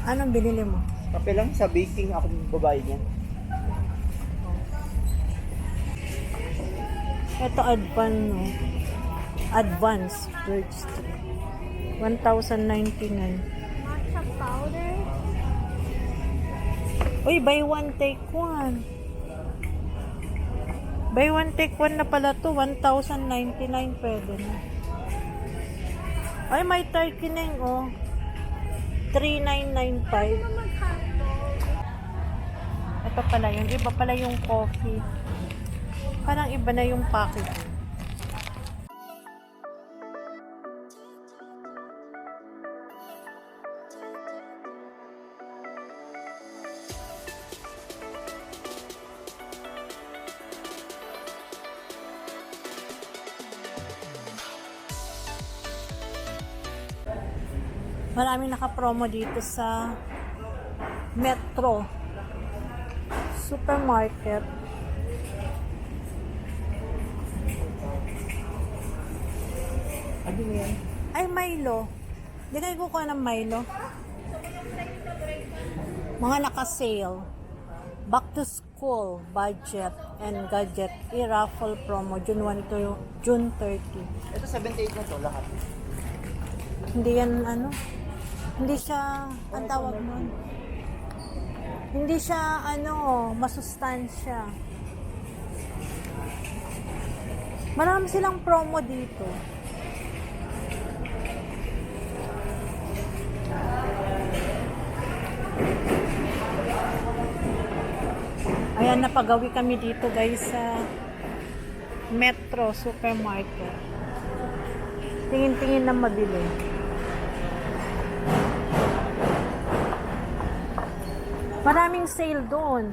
Anong binili mo? Kape lang sa baking ako babae niya. Ito advance birch tree. 1,099. Matcha powder. Uy, buy one take one. Buy one take one na pala to. 1,099 pwede na. Ay, may turkey oh. 3,995. Ito pala yun. Iba pala yung coffee. Parang iba na yung packaging. Maraming naka-promo dito sa Metro Supermarket. Ano mo yan? Ay, Milo. Di kayo kukuha ng Milo? Mga naka-sale. Back to school, budget, and gadget. I-raffle promo. June 1 to June 30. Ito 78 na to lahat. Hindi yan hindi siya, ang tawag mo. Hindi siya, masustansya. Marami silang promo dito. Ayan, napagawi kami dito guys sa Metro Supermarket. Tingin-tingin na mabili. Maraming sale doon.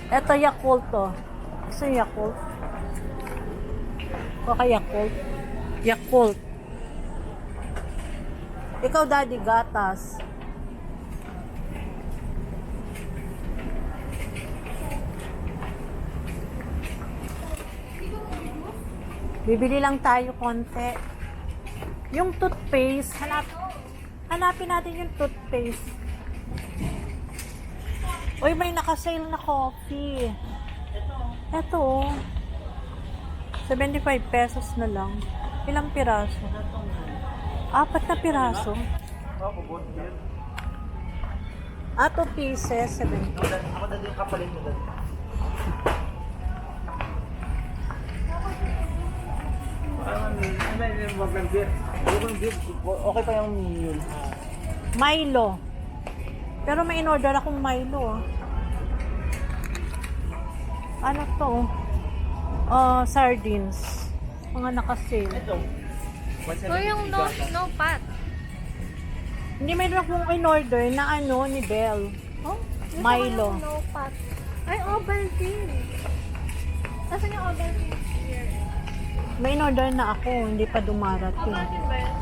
Ito Yakult to. Gusto yung Yakult? O kay Yakult? Yakult. Ikaw daddy, gatas. Bibili lang tayo konti. Yung toothpaste, hanapin natin yung toothpaste. Uy, may naka-sale na coffee. Ito oh. 75 pesos na lang. Ilang piraso? 4 na piraso. 2 pieces, 70. Ako na yung kapalit mo doon. Okay pa yung yun. Milo. Pero may in-order akong Milo. Ano to? Sardines. Mga naka-sale. Ito. O yung no pat. Hindi, mayroon akong in-order na ni Belle. Oh? Milo. No pat. Ay, Ovaltine. Nasaan yung Ovaltine? Here. May in-order na ako. Hindi pa dumarating. Ovaltine ba yun?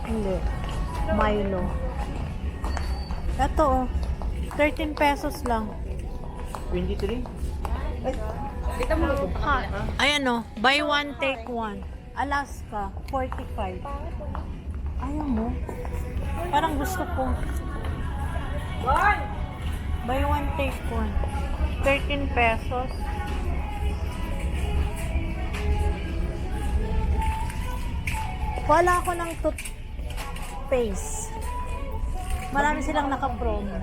Hindi. Milo. Ito 13 pesos lang. 23? Ay, Dito mo hot. Ayan buy one, take one. Alaska, 45. Ayaw mo? Parang gusto ko. Buy one, take one. 13 pesos. Wala ako ng toothpaste. Marami silang naka-promo.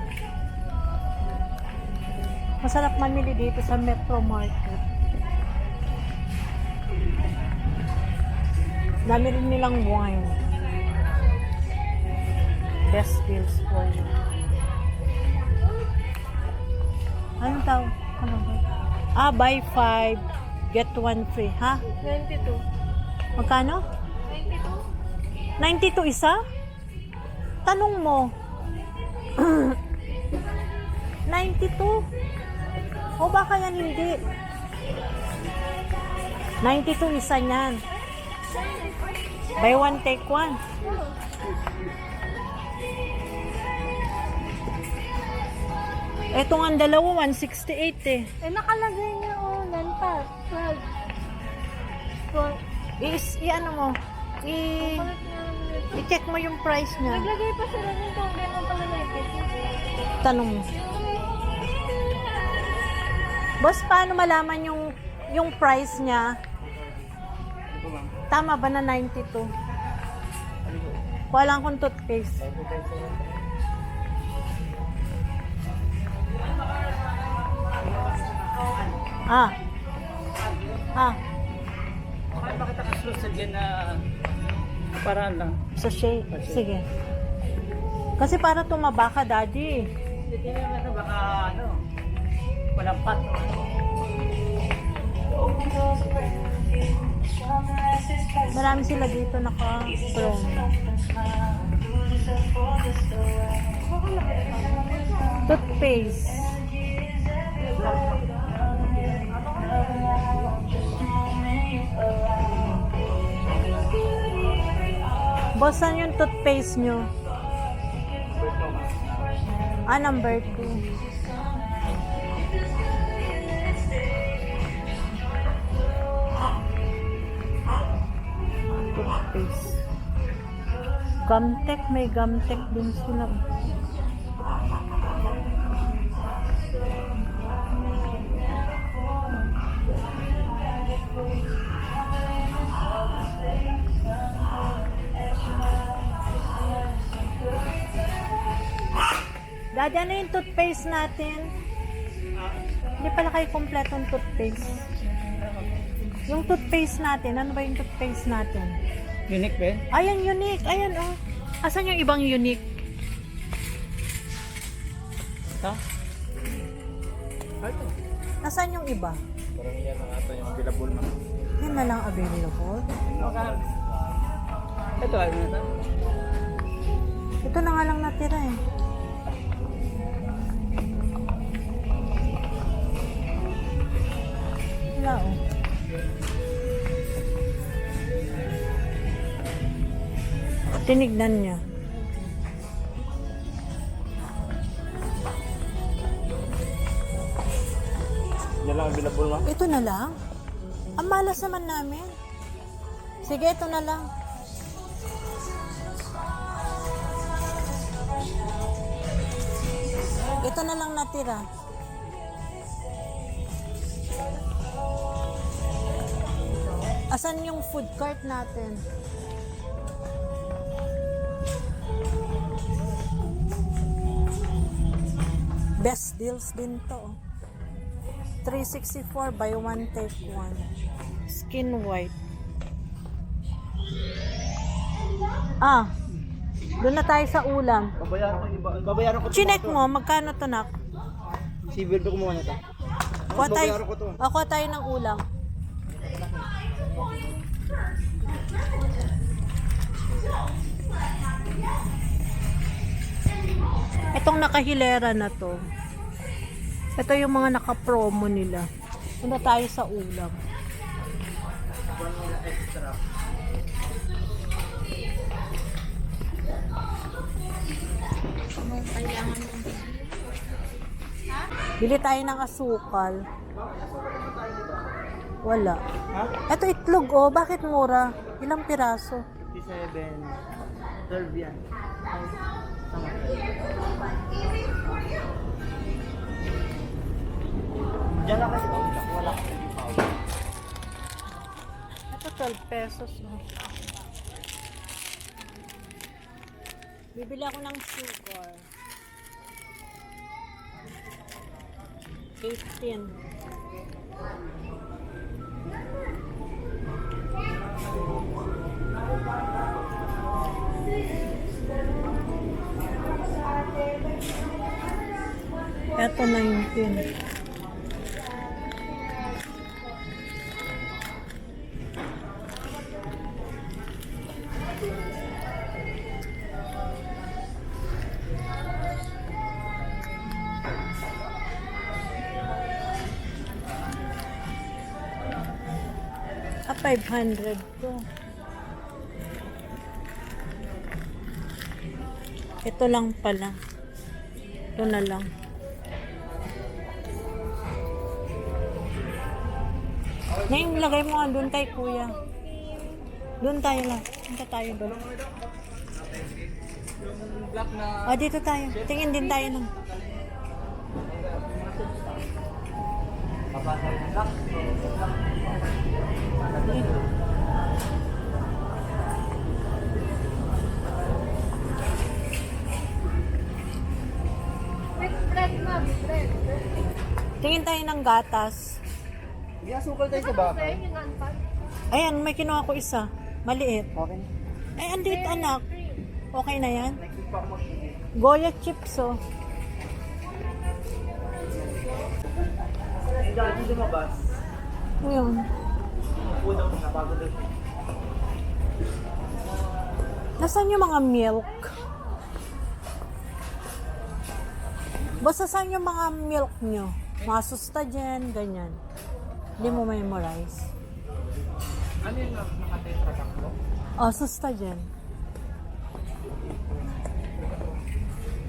Masarap mamili dito sa Metro Market. Dami rin nilang wine. Best deals for you. Ano tawag? Ano ba? Buy 5, get 1 free. Ha? 92. Magkano? 92? 92 isa? Tanong mo. 92? O baka yan hindi. 92 isa niyan. Buy one, take one. Etong ang dalawa, 168 eh. Nakalagay niya non-pat. 12. I-ano mo? check mo yung price niya. Naglagay pa sila ng kung gano'n pala like. Tanong mo. Boss, paano malaman yung price niya? Ano po ma'am? Tama ba na 92? Ano po? Kuha lang kung toothpaste. Ah. Ah. Bakit bakit nakaslot sa dyan na paraan lang? Sachet. Sige. Kasi para tumaba ka, daddy. Hindi naman ito baka ano, palampat. Marami sila dito naka-promo. Toothpaste. Boss, saan yung toothpaste nyo? Number 2. Toothpaste. Gumtech, may Gumtech din sila. Daddy, ano yung toothpaste natin? Hindi pala kayo kompletong toothpaste. Yung toothpaste natin, ano ba yung toothpaste natin? Unique ba? Ayan, unique. Ayan, oh. Asan yung ibang unique? Ha? Ito. Nasaan yung iba? Parang yan ang ata yung available ma'am. Yan na lang available. Ito ano na ito? Ito na nga lang natira eh. Wala oh. Tinignan niya. Yan lang available ma'am. Ito na lang? Ang malas naman namin. Sige, ito na lang. Ito na lang natira. Asan yung food cart natin? Best deals din to. 364 buy one take one. Skin white. Doon na tayo sa ulam. Babayaran ko iba. Babayaran ko. Chinek mo, magkano to nak? Si Bildo kumuha nito. Kuha tayo, Babayaran ko to. kuha tayo ng ulam. Itong nakahilera na to. Ito yung mga naka-promo nila. Punta tayo sa ulam. Bili tayo ng asukal. Wala. Ha? Ito itlog oh, bakit mura? Ilang piraso? 57. 12 yan. Tama. Diyan lang kasi wala ka. Ito 12 pesos. Oh. Bibili ako ng sugar. 18. Ito 19. Ah, 500 to. Ito lang pala. Ito na lang. Ngayon, lagay mo nga doon kay kuya. Doon tayo lang. Punta tayo doon. Yung black na... O, dito tayo. Tingin din tayo ng... Papasay ng black. With bread na, with bread. Tingin tayo ng gatas. Hindi asukal tayo sa Ano baka. sa'yo yung non-fat? Ayan, may kinuha ko isa. Maliit. Okay. Ay, andit anak. Okay na yan? Next pa ako mag-ibig. Goya chips, oh. Yung dati lumabas. Ayun. Una muna bago doon. Nasaan yung mga milk? Basta saan yung mga milk nyo? Mga sustagen, ganyan. Hindi mo memorize. Ano yung nakatetra ko? Oh, sustagen.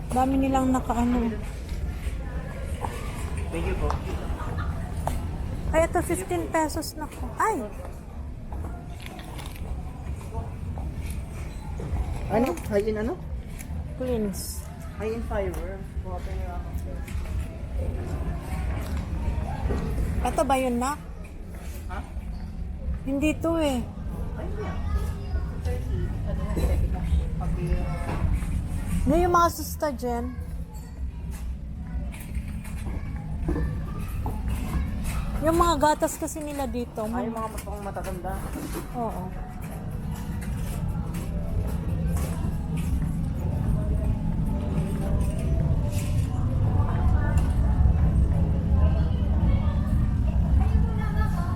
Dami nilang nakaano. Thank you po. Ay, ito 15 pesos na ko. Ay! Ano? High in ano? Cleans. High in fiber. Water na ako. Ito ba yun na? Ha? Hindi to eh. Ay, hindi. 30. Ano yan? Pag Ano yung mga sustagen? Yung mga gatas kasi nila dito. ay, mga pang matatanda. Oo.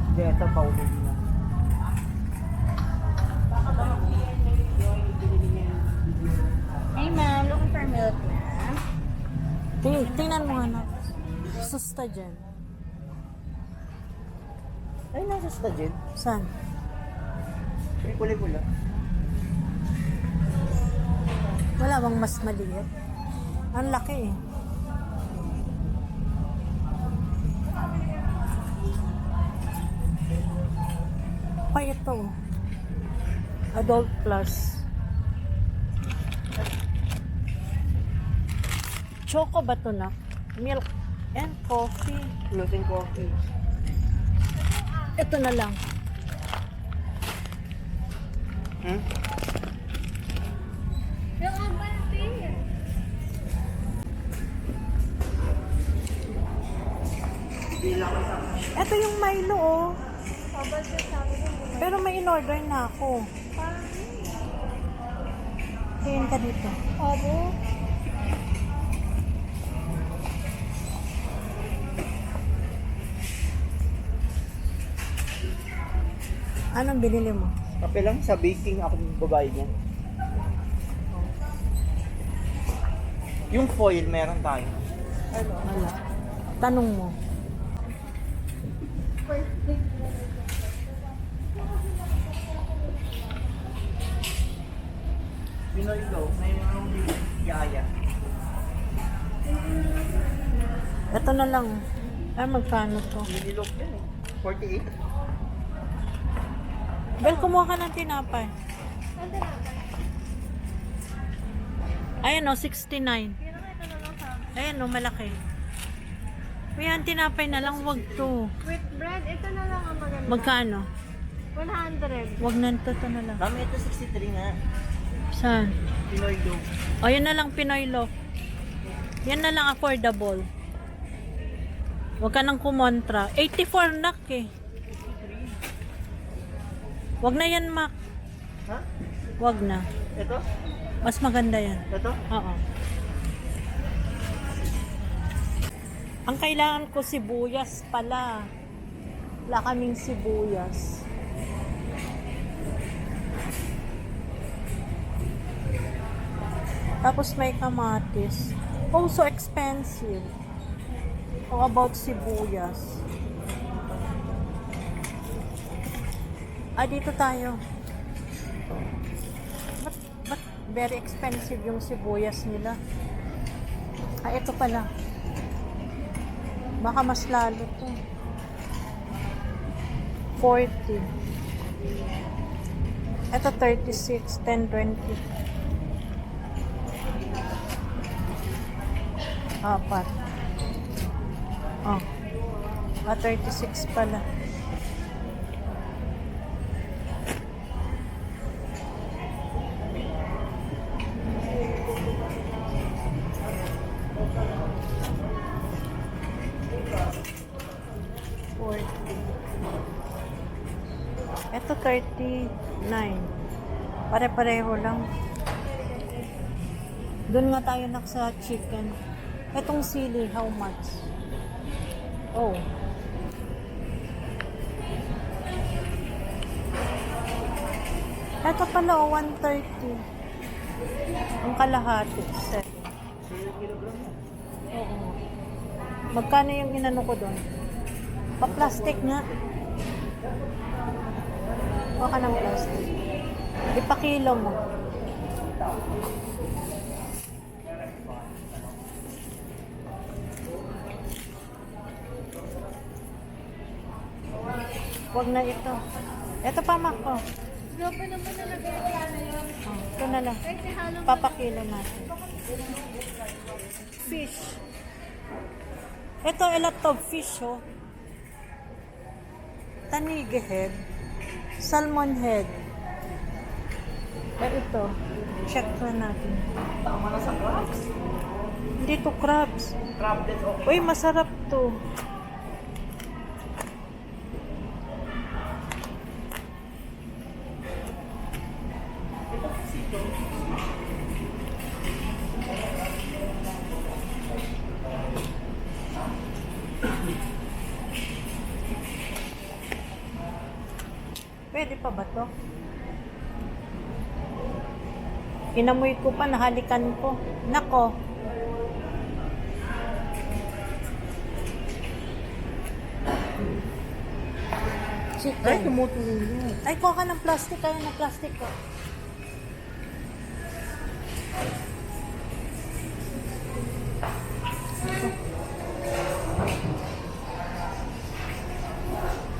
Hindi, ito powder na. Hey ma'am, looking for milk na? Tingnan mo nga na. Sustagen. Ay, nasa stagin. Saan? May pula-pula. Wala bang mas maliit? Ang laki eh. Pa ito. Adult Plus. Choco ba to na? Milk and coffee. Floating coffee. Ito na lang. Hmm? Yung Ovaltine. Ito yung Milo oh. Ovaltine sabi ko muna. Pero may in-order na ako. Tingin ka dito. Obo. Anong binili mo? Kape lang sa baking ako babayad niya. Yung foil meron tayo. Wala. Tanong mo. Pinoy Loaf, may mga yaya. Ito na lang. Ay, magkano to? Mini loaf yan eh. 48. Bel, kumuha ka ng tinapay. Ano na? Ayan o, 69. Pero ito na lang sabi. Ayan o, malaki. Ayan, tinapay na lang. Wag to. With bread, ito na lang ang maganda. Magkano? 100. Wag na ito na lang. Dami ito 63 nga. Saan? Pinoy Loaf. O, yan na lang Pinoy Loaf. Yan na lang affordable. Wag ka nang kumontra. 84 nak eh. Wag na yan, Mac. Ha? Wag na. Ito? Mas maganda yan. Ito? Oo. Ang kailangan ko sibuyas pala. Wala kaming sibuyas. Tapos may kamatis. Oh, so expensive. How about sibuyas? Dito tayo. Ba't very expensive yung sibuyas nila? Ito pala. Baka mas lalo to. 40. Ito 36, 10, 20. Apat. Oh. 36 pala. Ito 39. Pare-pareho lang. Doon nga tayo sa chicken. Etong sili, how much? Oh. Ito pala, 130. Ang kalahati. Set. Oo. Magkano yung inano ko doon? Pa-plastic nga. Baka ng plastic. Ipakilo mo. Huwag na ito. Ito pa, Mako. Grabe naman nalagay ko na yun. Oh, ito na lang. Kasi halong Papakilo natin. Fish. Ito, a lot of fish, oh. Tanigi head. Salmon head. Eh, ito. Check na natin. Tama na sa crabs. Hindi to crabs. Crab din okay. Uy, masarap to. Pwede pa ba to? Inamoy ko pa, nahalikan ko. Nako. Chicken. Ay, tumutulo. Ay, kuha ka ng plastic. Kaya ng plastic ko.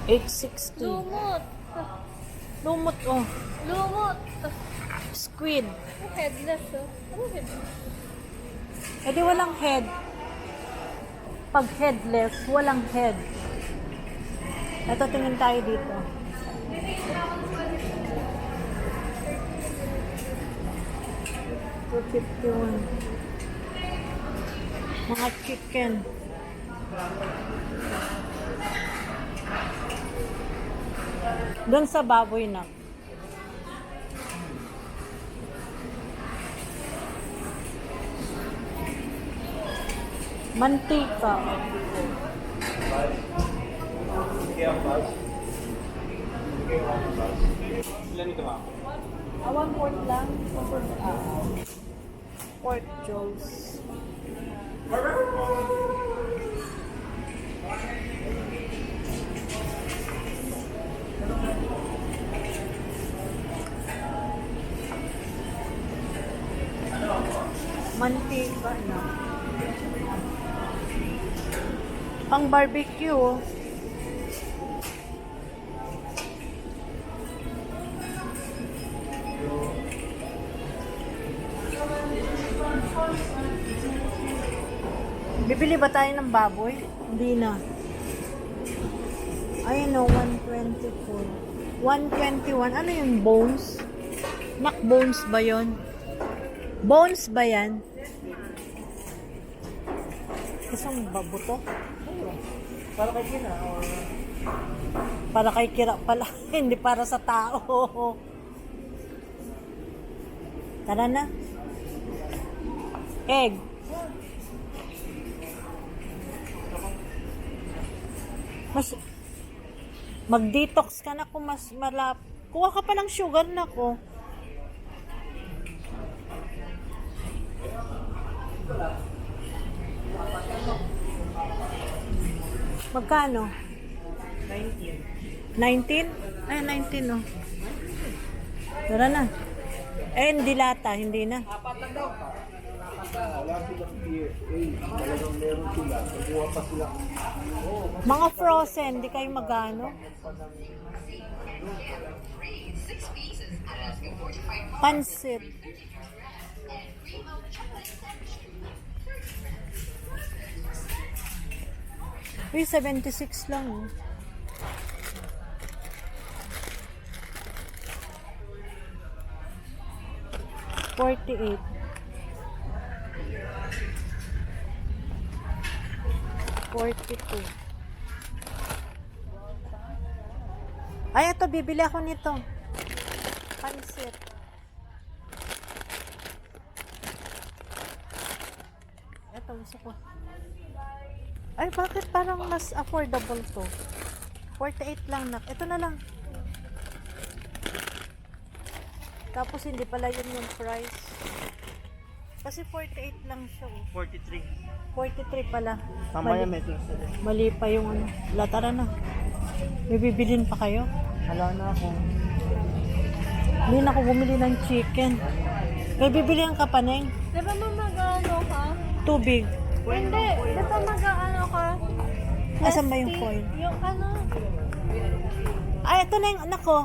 $8.60. lumot. Lumot, oh. Lumot. Squid. Headless, oh. Ano headless? Eh di walang head. Pag headless, walang head. Ito, tingin tayo dito. $2.51. Mga chicken. Doon sa baboy na. Mantika. Ilan ito, ma'am? One pork lang. Pork joes. Mantika na. Pang barbecue. Oh. Bibili ba tayo ng baboy? Hindi na. Ayun o, 124. 121. Ano yung bones? Neck bones ba yon? Bones ba yan? Isang babuto? Para kay Kina or... Para kay Kira pala. Hindi para sa tao. Tara na. Egg. Mas mag-detox ka na kung mas malap. Kuha ka pa ng sugar na ko. Magkano? 19. 19? Ay, 19 oh. Tara na. Eh, hindi lata, hindi na. Mga frozen, di kayo magano? Pansit. Uy, 76 lang. Oh. $48. $42. Ay, ito, bibili ako nito. Pansit. Ito, gusto ko. Ay, bakit parang mas affordable to? 48 lang, nak. Ito na lang. Tapos, hindi pala yun yung price. Kasi 48 lang siya. Oh. 43. 43 pala. Tama yan, metro. Mali pa yung ano. Latara na. May bibilin pa kayo? Hala na ako. Hindi na ako bumili ng chicken. May bibilihan ka pa, Neng? Di ba mag-ano ka? Tubig. Hindi. Di ba mag-ano ka? Asan ba yung ST? foil? Yung ano? Ay, ito na yung anak ko.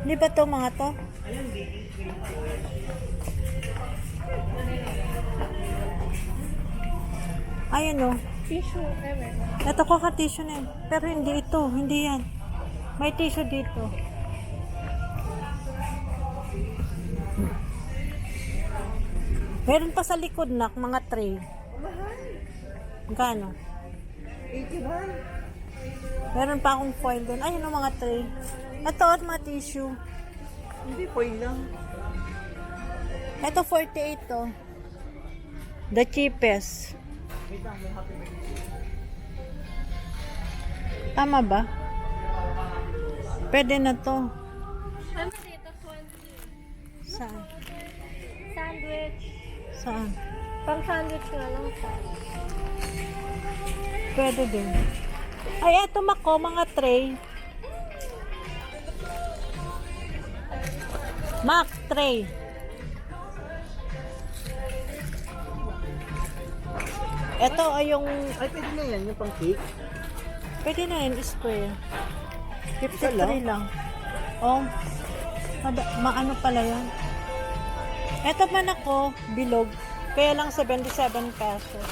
Di ba to mga to? Ayan o. Tissue. Ever. Ito ko ka tissue na yun. Pero hindi ito. Hindi yan. May tissue dito. Meron pa sa likod nak, mga tray. Magkano? 81. Meron pa akong foil doon. Ayun ang mga tray. Ito at mga tissue. Hindi, foil lang. Ito 48 to. The cheapest. Wait lang, may happy birthday. Tama ba? Pwede na to. Ano dito? 20. Saan? Sandwich. Saan? Pang sandwich nga lang sa. Pwede din. Ay, eto mako, mga tray. Mac, tray. Ito ay yung, Ay, pwede na yan, yung pang cake. pwede na yun, square. Isa 53 lang. Oh, maano pala yan. Ito man ako, bilog. Kaya lang 77 pesos.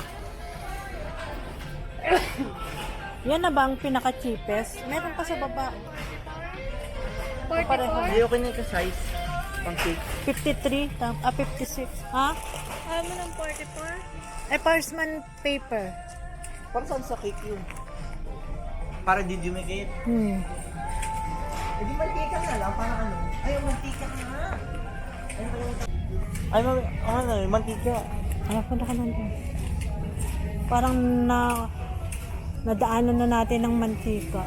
Yan na ba ang pinaka-cheapest? Meron pa sa baba. Pareho. 44? Hindi, okay na yung size. Pang cake. 53, 56. Ha? Ayaw mo ng 44? Eh, parchment paper. Para saan sa cake yun? Para didumigate. Eh di mantika na lang, para ano? Ayaw, mantika ka na. Ay, ano, mantika. Ayaw ko na ka nandun. Parang nadaanan na natin ng mantika.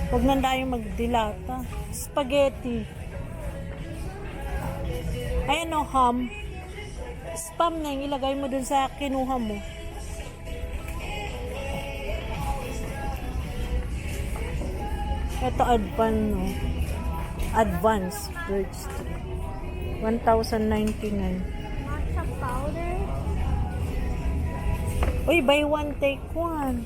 Huwag na tayong magdilata. Spaghetti. Ayan o, ham. Spam na yung ilagay mo dun sa kinuha mo. Ito advance, no? Advance birds. 1,099. Matcha powder? Uy, buy one take one.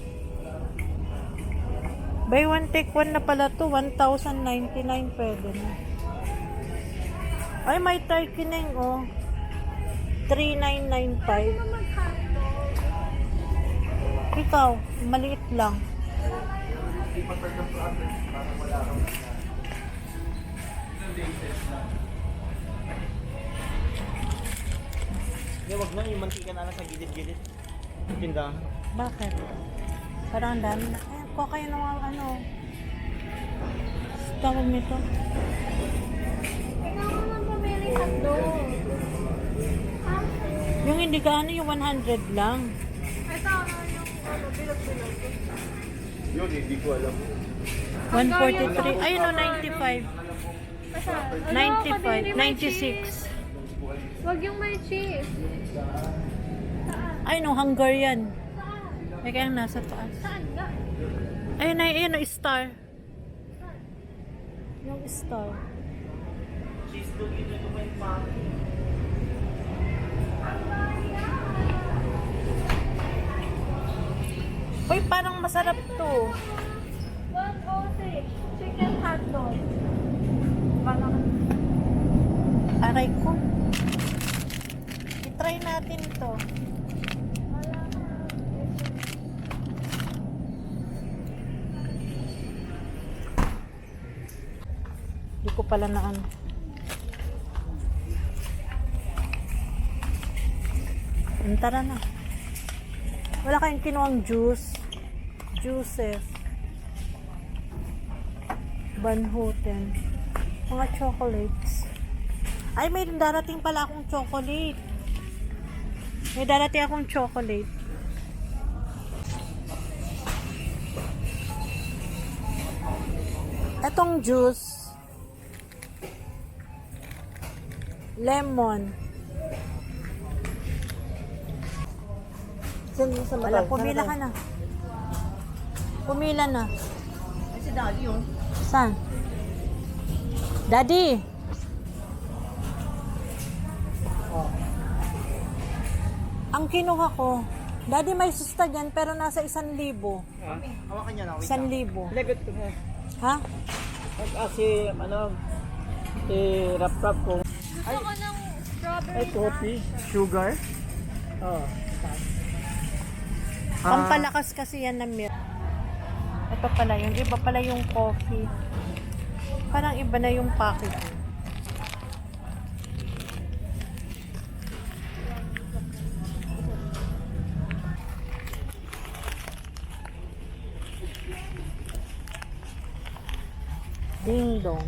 Buy one take one na pala to. 1,099 pwede na. Ay, may turkey na yun, oh. 3,995. Ano mag-hotdog? Ikaw, maliit lang. Hindi, wag na, yung mantika na lang sa gilid-gilid. Tindahan. Bakit? Parang ang dami na. Eh, ko kayo ng ano. Tawag nito. Ikaw naman pumili hotdog. Ha? Yung hindi ka ano, yung 100 lang. Ito yung bilog-bilog. Yun, hindi ko alam. 143. Ayun o, 95. Basta, 95. 96. Wag yung may cheese. Ayun o, Hungarian. Saan? May kayang nasa taas. Saan nga? Ayun na, ayun o, star. Yung star. Cheese dog, ito naman yung pa. Uy, parang masarap to. 106. Chicken hotdog. Aray ko. I-try natin to. Hindi ko pala na ano. Tara na. Wala kayong kinuwang juice. Juices. Banhuten. Mga chocolates. Ay, may darating pala akong chocolate. May darating akong chocolate. Etong juice. Lemon. Sa Wala, pumila ka na. Pumila na. Ay, si Daddy yun. Saan? Daddy! Oh. Ang kinuha ko, Daddy may susta dyan pero nasa 1,000. Hawakan niya na. Wait 1,000. Legot ko na. Ha? Kasi, rap-rap ko. Gusto ko ng strawberry. Ay, coffee, sugar. Oh. Pampalakas kasi yan ng milk. Ito pala yun. Iba pala yung coffee. Parang iba na yung package. Ding dong.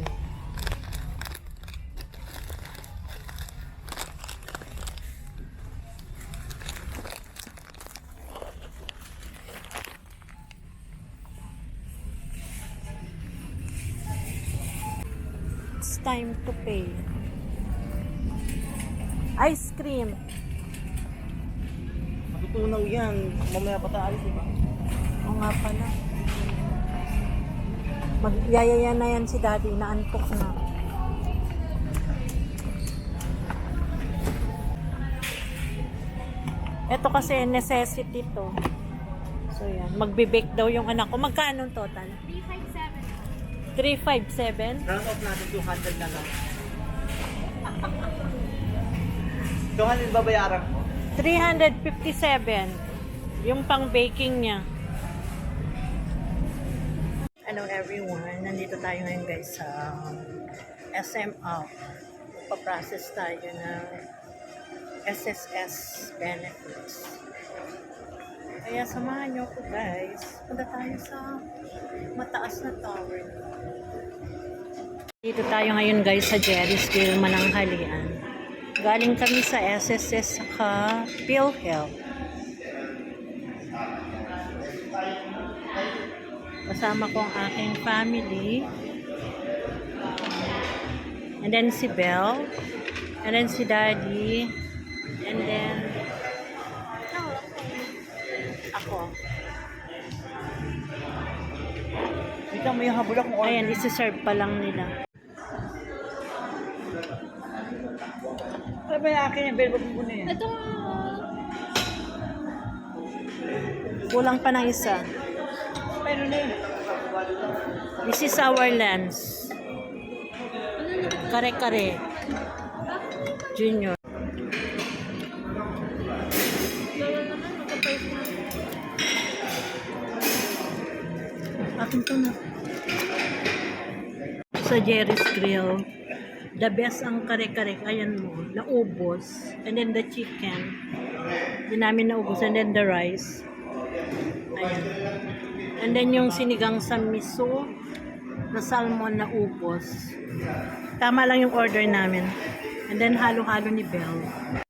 It's time to pay. Ice cream. Matutunaw yan. Mamaya pa tayo, di ba? Oo nga pala. Magyayaya na yan si Daddy. Naantok na. Ito kasi necessity to. So yan. Magbe-bake daw yung anak ko. Magkano total? 357? 357. Round off natin 200 na lang. 200 babayaran ko. 357. Yung pang baking niya. Hello everyone. Nandito tayo ngayon guys sa SM Out. Pa-process tayo ng SSS benefits. Kaya samahan nyo ko guys. Punta tayo sa mataas na tower. Dito tayo ngayon guys sa Jerry's Grill, Mananghalian. Galing kami sa SSS saka PhilHealth. Kasama ko ang aking family. And then si Belle. And then si Daddy. And then ako. Ikaw mo yung habulak mo. Ayan, isi-serve pa lang nila. Ano ba yung akin yung bell mo na yan? Ito Kulang pa ng isa. Meron na yun. This is our lens. Kare-kare. Junior. Akin to na. Sa Jerry's Grill, the best ang kare-kare. Ayan mo, naubos. And then the chicken. Hindi namin naubos. And then the rice. Ayan. And then yung sinigang sa miso na salmon na ubos. Tama lang yung order namin. And then halo-halo ni Belle.